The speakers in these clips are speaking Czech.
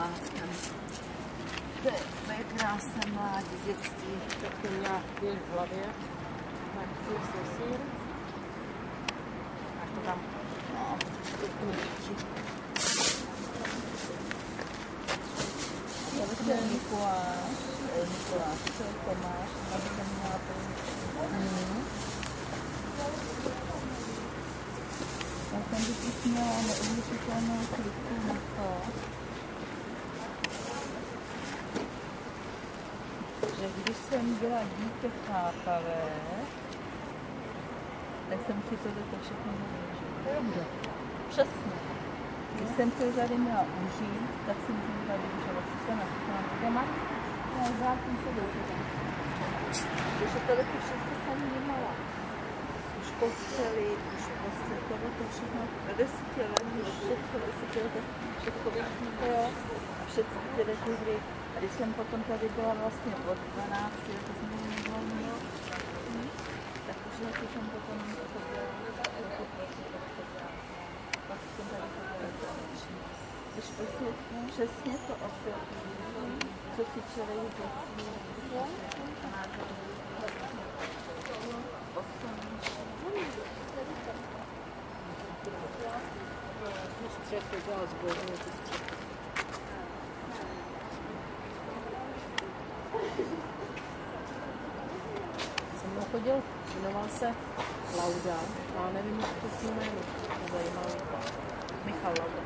památkem. To je krásné mládí, dětství. Tak to měla v hlavě. Tak to je sír. A to tam. No, děti. To je Mikuláš, to je Tomáš, tam jsem měla já jsem bych měla neuvěřitelnou klidku na to, že když jsem byla dítě chápavé, tak jsem si to všechno neuvěřila. Přesně. Když jsem to tady měla užít, tak jsem si tady užila. Co se například doma? No, zákon se dožila. Protože tohle všechno jsem nemala. Už postřely, to všechno do 10 let, už všechno 10 let, všechno vyšlo, jo. A všechny tyhle ty hry. A když jsem potom tady byla vlastně od 12, to jsme nebylo, tak už jsem potom to dělala. Pak jsem tady to dělala. Což prostě přesně to osvětlí, co si člověk dětí. Střech to dělal zbožně, ty střech. Jsem mnou chodil, jmenoval se Lauda, já nevím, jak to s ním jméno, to zajímavý. Michal Lauda.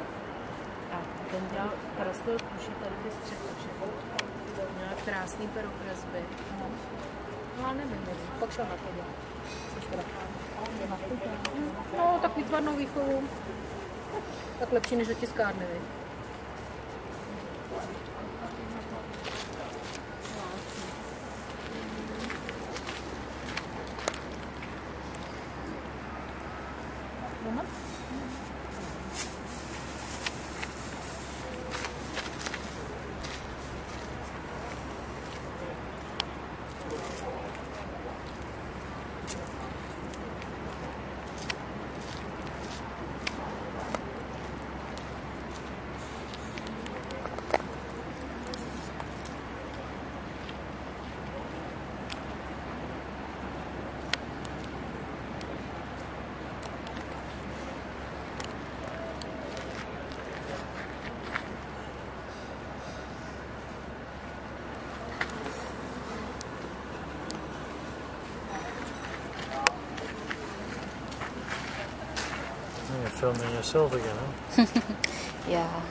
A ten dělal, kreslil tuši tady ty střechy všechno. Měl krásný perokresby. No, nevím, pak šel na to dělat. Což teda no, tak výtvarnou výchovu. Tak lepší než do tiskárny, viď? You're filming yourself again, huh? Yeah.